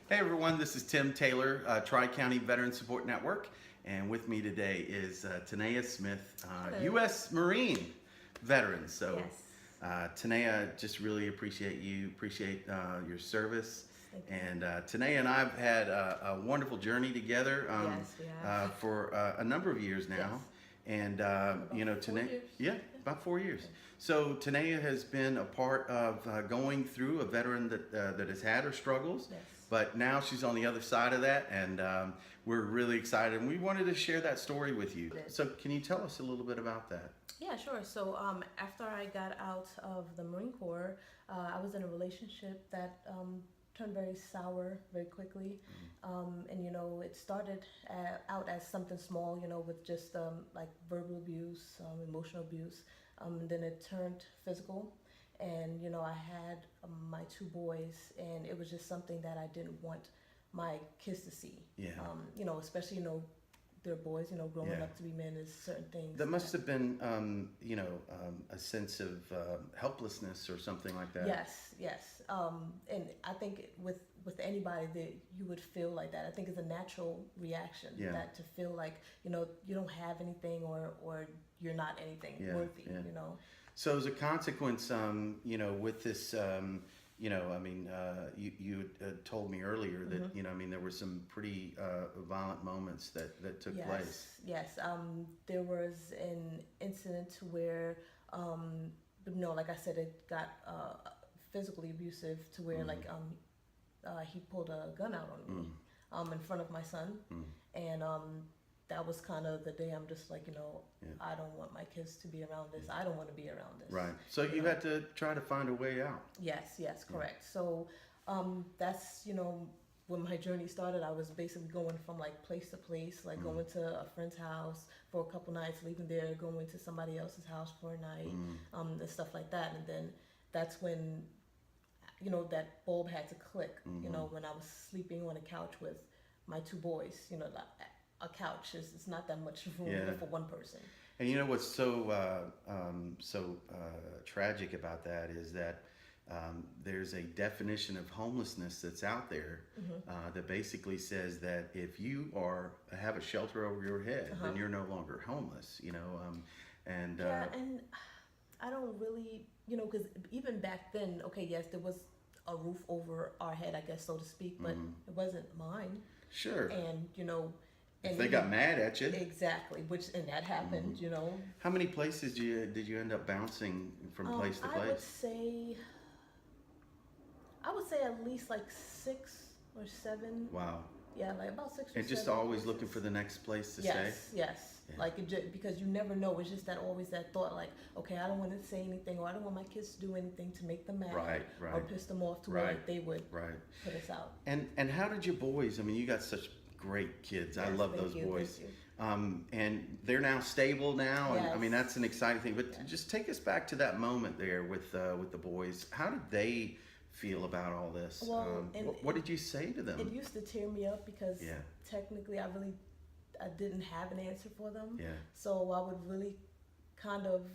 Hey everyone, this is Tim Taylor, Tri-County Veteran Support Network, and with me today is Tynaya Smith, Hello. U.S. Marine veteran. So, Yes. Tynaya, just really appreciate you, appreciate your service, Thank you. and Tynaya and I have had a wonderful journey together Yes, we have. for a number of years now, Yes. and you know, 4 Tynaya, years. yeah, about 4 years. So Tynaya has been a part of going through a veteran that has had her struggles, Yes. but now she's on the other side of that, and we're really excited. And we wanted to share that story with you. Yes. So can you tell us a little bit about that? Yeah, sure. So after I got out of the Marine Corps, I was in a relationship that turned very sour very quickly. And, you know, it started out as something small, you know, with just like verbal abuse, emotional abuse. And then it turned physical. And, you know, I had my 2 boys, and it was just something that I didn't want my kids to see. Yeah. You know, especially, you know, they're boys, you know, growing Yeah. up to be men is certain things. That must have been, you know, a sense of helplessness or something like that. Yes, yes. And I think with anybody that you would feel like that. I think it's a natural reaction Yeah. that to feel like, you know, you don't have anything or you're not anything Yeah, worthy, yeah. you know. So as a consequence, you know, with this, you know, I mean, you told me earlier that, Mhm. you know, I mean, there were some pretty violent moments that took Yes, place. yes. There was an incident where, you know, like I said, it got physically abusive to where, like, he pulled a gun out on me, in front of my son, and that was kind of the day I'm just like, you know, Yeah. I don't want my kids to be around this. I don't want to be around this. Right. So you know. had to try to find a way out. Yes, yes, correct. So that's, you know, when my journey started. I was basically going from like place to place, like going to a friend's house for a couple nights, leaving there, going to somebody else's house for a night, and stuff like that. And then that's when, you know, that bulb had to click, you know, when I was sleeping on a couch with my 2 boys, you know, like, a couch is it's not that much room Yeah. for one person. And you know what's so tragic about that is that there's a definition of homelessness that's out there that basically says that if you have a shelter over your head, then you're no longer homeless. You know, and Yeah, and I don't really, you know, because even back then, okay, yes, there was a roof over our head, I guess, so to speak, but it wasn't mine. sure, And, you know, if and they got mad at you, exactly, and that happened, you know. how many places did you end up bouncing from place to I would place? say, I would say at least like 6 or 7. Wow. Yeah, like about 6 or And just 7 always places. looking for the next place to Yes, stay. yes. Yeah. Like because you never know. It's just that always that thought, like, okay, I don't want to say anything, or I don't want my kids to do anything to make them mad, Right, or right. piss them off to where Right. like, they would Right. put us out. And how did your boys? I mean, you got such great kids. I Yes, love thank those you, boys. thank you. And they're now stable now, and I mean Yes. that's an exciting thing. But Yes. just take us back to that moment there with the boys. How did they feel about all this? Well, and what did you say to them? It used to tear me up because Yeah. technically I didn't have an answer for them. Yeah. So I would really kind of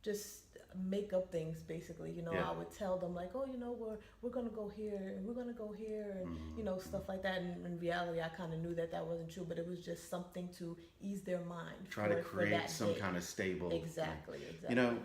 just make up things basically. You know, Yeah. I would tell them like, oh, you know, we're gonna go here and we're gonna go here and you know stuff like that. And in reality, I kind of knew that wasn't true, but it was just something to ease their mind. Try to for create that some day. kind of stable. Exactly. You know,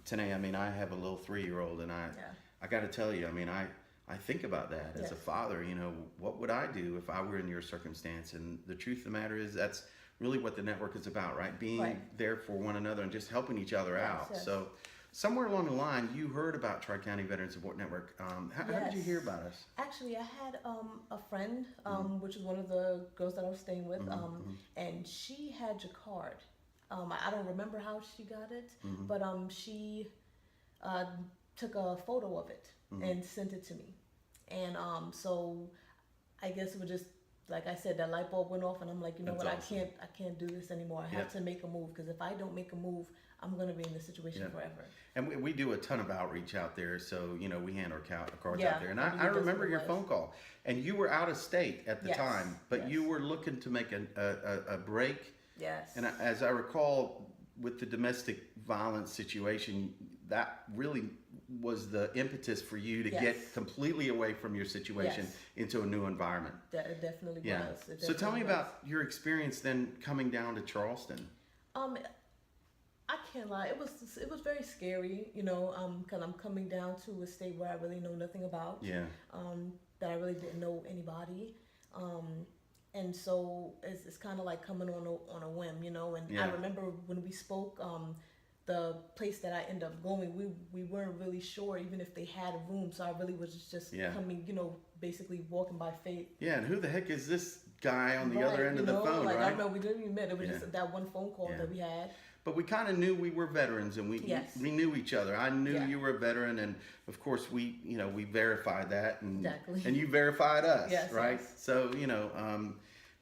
Tanae, I mean, I have a little 3-year-old, and I got to tell you, I mean, I think about that as a Yes. father. You know, what would I do if I were in your circumstance? And the truth of the matter is, that's really what the network is about, right? Being Right. there for one another and just helping each other Yes, out. yes. So, somewhere along the line, you heard about Tri-County Veteran Support Network. How did you Yes. hear about us? Actually, I had a friend, which is one of the girls that I was staying with, and she had your card. I don't remember how she got it, but she took a photo of it and sent it to me. And so I guess it was just like I said, that light bulb went off, and I'm like, you know That's what, awesome. I can't do this anymore. I have to make a move, because if I don't make a move, I'm gonna be in this situation Yeah. forever. And we do a ton of outreach out there, so you know we hand our cards Yeah, out there. And I believe I that's remember what it your was. phone call, and you were out of state at the Yes, time, but you yes. were looking to make a break. Yes. And as I recall, with the domestic violence situation, that really was the impetus for you to Yes. get completely away from your situation Yes. into a new environment. It definitely Yeah. was. It So tell me definitely was. about your experience then coming down to Charleston. Um, I can't lie. It was very scary, because I'm coming down to a state where I really know nothing about. Yeah. That I really didn't know anybody. And so it's kind of like coming on a whim, And Yeah. I remember when we spoke, the place that I ended up going, we weren't really sure even if they had a room. So I really was just Yeah. coming, basically walking by faith. Yeah, and who the heck is this guy on the Right, other end of the phone, like, I right? remember we didn't even met. It was Yeah. just that one phone call Yeah. that we had. But we kind of knew we were veterans, and Yes. we knew each other. I knew Yeah. you were a veteran, and of course we verified that, and Exactly. and you verified us, Yes, right? yes. So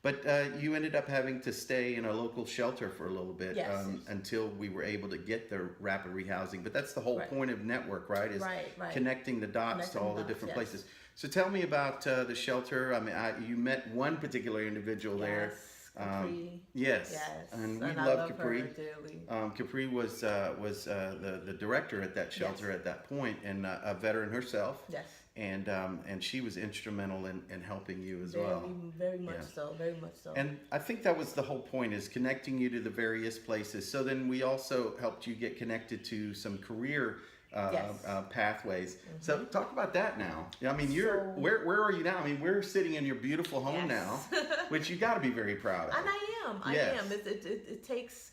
but you ended up having to stay in a local shelter for a little bit Yes. until we were able to get the rapid rehousing. But that's the whole Right. point of network, right? Is Right. connecting the dots Connecting to all the the dots, different yes. places. So tell me about the shelter. I mean, you met one particular individual there. Yes, Capri. Yes, Yes, and we I love love Capri. her dearly. Capri was the director at that shelter Yes. at that point, and a veteran herself. Yes. And she was instrumental in helping you as Very, well. very much Yeah. so. Very much so. And I think that was the whole point, is connecting you to the various places. So then we also helped you get connected to some career Yes. pathways. So talk about that now. I mean, So- where are you now? I mean, we're sitting in your beautiful home Yes. now, which you got to be very proud of. And I am. Yes. I am. It takes,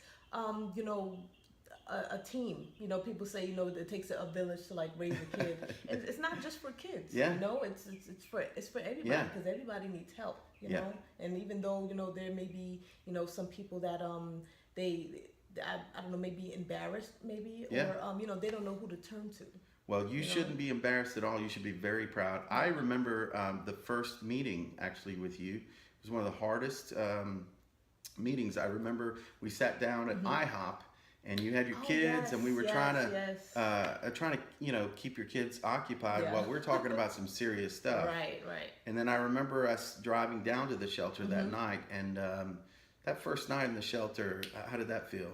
a team. People say, it takes a village to like raise a kid. It's not just for kids. Yeah. It's for everybody, Yeah. because everybody needs help. Yeah. And even though there may be some people that I don't know, maybe embarrassed, maybe, Yeah. or they don't know who to turn to. Well, you You know? shouldn't be embarrassed at all. You should be very proud. I remember the first meeting actually with you. It was one of the hardest meetings. I remember we sat down at IHOP, and you had your Oh, kids, and we were yes, trying yes. to keep your kids occupied Yeah. while we're talking about some serious stuff. Right. And then I remember us driving down to the shelter that Mm-hmm. night, and that first night in the shelter, how did that feel?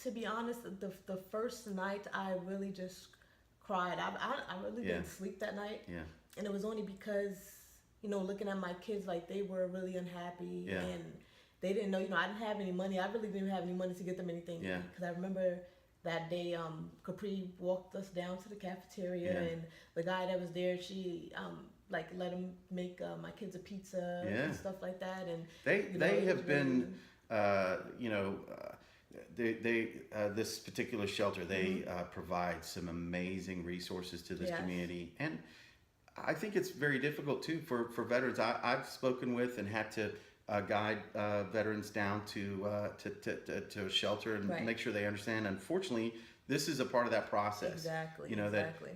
To be honest, the first night I really just cried. I really Yeah. didn't sleep that night, Yeah. and it was only because looking at my kids, like, they were really unhappy, Yeah. and they didn't know. I didn't have any money. I really didn't have any money to get them anything. Yeah. Because I remember that day, Capri walked us down to the cafeteria, Yeah. and the guy that was there, she let him make my kids a pizza Yeah. and stuff like that, and They it have was been, this particular shelter, they provide some amazing resources to this Yes. community, and I think it's very difficult too for veterans. I've spoken with and had to guide veterans down to a shelter and Right. make sure they understand. Unfortunately, this is a part of that process. Exactly, That exactly.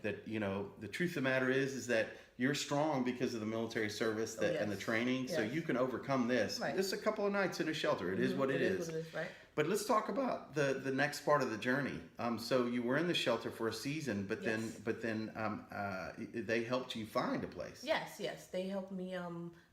the truth of the matter is that you're strong because of the military service and the yes. training, so Yes. you can overcome this. Right. This is a couple of nights in a shelter. It is what it is. What it is, right? But let's talk about the next part of the journey. So you were in the shelter for a season, but Yes. then they helped you find a place. Yes. They helped me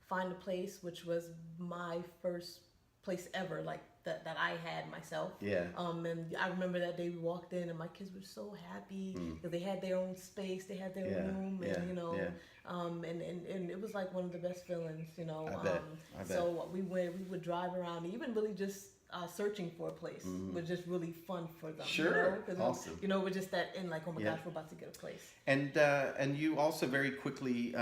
find a place, which was my first place ever, like that I had myself. Yeah. And I remember that day we walked in, and my kids were so happy because they had their own space, they had their Yeah, room, yeah, and yeah. And it was like one of the best feelings, I bet. So we would drive around, even really just searching for a place was just really fun for them. Sure. 'Cause Awesome. we're just that in, like, oh my Yeah. gosh, we're about to get a place. And you also very quickly,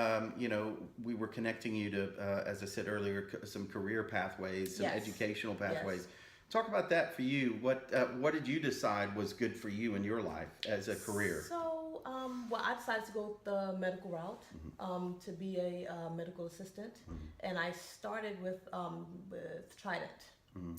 we were connecting you to, as I said earlier, some career pathways, some Yes. educational pathways. Yes. Talk about that for you. What did you decide was good for you in your life as a career? So, I decided to go the medical route, to be a medical assistant, and I started with Trident.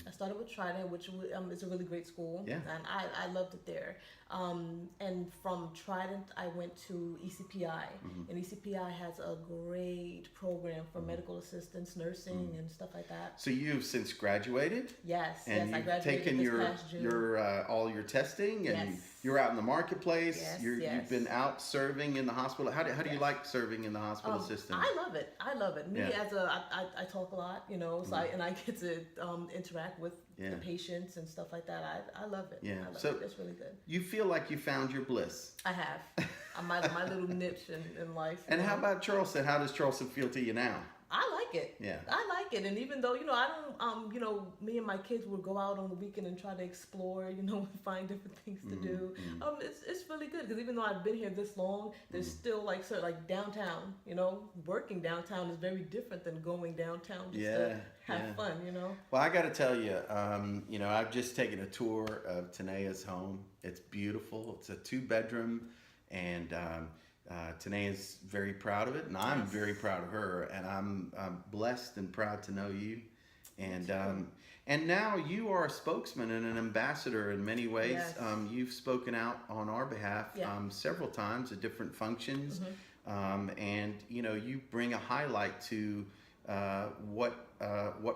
I started with Trident, which is a really great school, Yeah. and I loved it there. And from Trident, I went to ECPI, and ECPI has a great program for medical assistants, nursing, and stuff like that. So you've since graduated? Yes, And yes, I you've graduated taken this past June. all your testing, and Yes. you're out in the marketplace. Yes, You've yes. been out serving in the hospital. How do you Yes. like serving in the hospital system? I love it. Me, Yeah. I talk a lot, so I get to interact with Yeah. the patients and stuff like that. I love it. Yeah. I love So it. It's really good. you feel like you found your bliss. I have. My little niche in life. And how about Charleston? How does Charleston feel to you now? I like it. Yeah. I like it. And even though, I don't, me and my kids would go out on the weekend and try to explore, and find different things to do. It's really good because even though I've been here this long, there's still like downtown, working downtown is very different than going downtown just to have fun, Well, I got to tell you, I've just taken a tour of Tynaya's home. It's beautiful. It's a 2-bedroom, and Tanaya's very proud of it, and I'm very proud of her, and I'm blessed and proud to know you. And now you are a spokesman and an ambassador in many ways. Yes. You've spoken out on our behalf several times at different functions, and you bring a highlight to what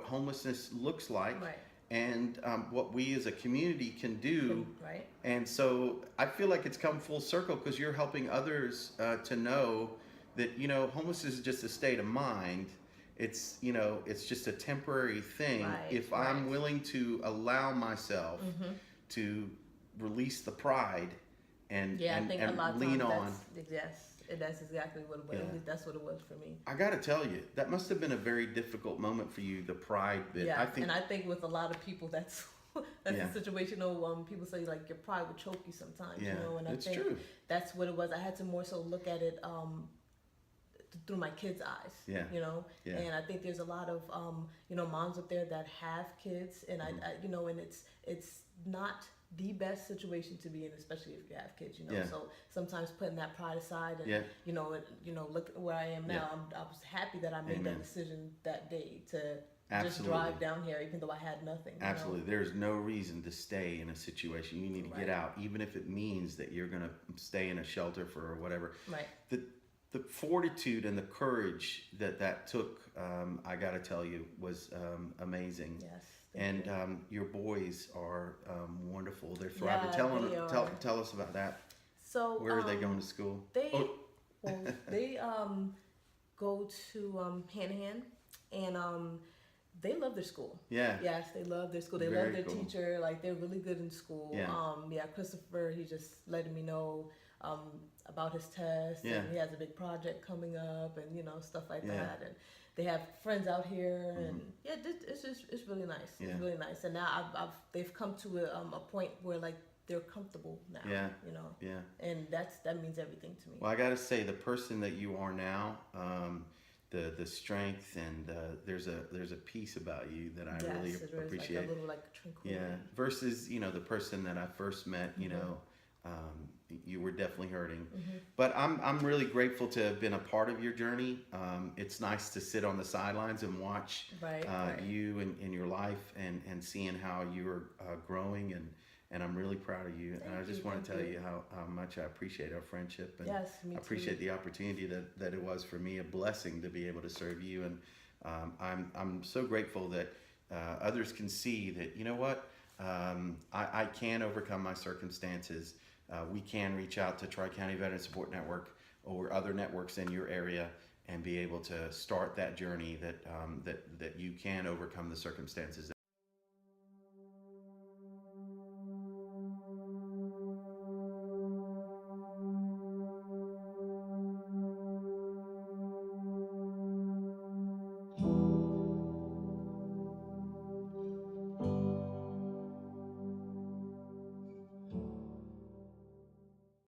homelessness looks like. Right. And what we as a community can do. Right. And so I feel like it's come full circle because you're helping others to know that, homelessness is just a state of mind. It's, it's just a temporary thing. Right, If I'm willing to allow myself to release the pride and I think a lot of lean times on. Yes, that's exactly what it was. At least that's what it was for me. I got to tell you, that must have been a very difficult moment for you, the pride bit. Yeah, I think with a lot of people, that's the situation. People say like your pride would choke you sometimes. And I think true. That's what it was. I had to more so look at it through my kids' eyes. Yeah. And I think there's a lot of moms up there that have kids, and I and it's not the best situation to be in, especially if you have kids, So sometimes putting that pride aside and look at where I am now. I was happy that I made that decision that day to just drive down here, even though I had nothing. Absolutely. There's no reason to stay in a situation. You need to get out, even if it means that you're going to stay in a shelter for whatever. Right. The fortitude and the courage that took, I got to tell you, was amazing. Yes. And your boys are wonderful. They're thriving. Tell us about that. So where are they going to school? They go to Hanahan, and they love their school. Yeah. Yes, they love their school. They love their teacher. Like, they're really good in school. Yeah. Christopher, he just letting me know about his test. And he has a big project coming up, and stuff like that. And they have friends out here, and it's really nice. It's really nice. And now they've come to a point where like they're comfortable now. Yeah. And that means everything to me. Well, I got to say, the person that you are now, the strength, and there's a peace about you that I really appreciate. Like a little tranquility. Yeah. Versus the person that I first met. You were definitely hurting. But I'm really grateful to have been a part of your journey. It's nice to sit on the sidelines and watch you and your life and seeing how you're growing, and I'm really proud of you. And I just want to tell you how much I appreciate our friendship, and yes, me I appreciate the opportunity that it was for me, a blessing to be able to serve you. And I'm so grateful that others can see that, I can overcome my circumstances. We can reach out to Tri-County Veteran Support Network or other networks in your area and be able to start that journey that you can overcome the circumstances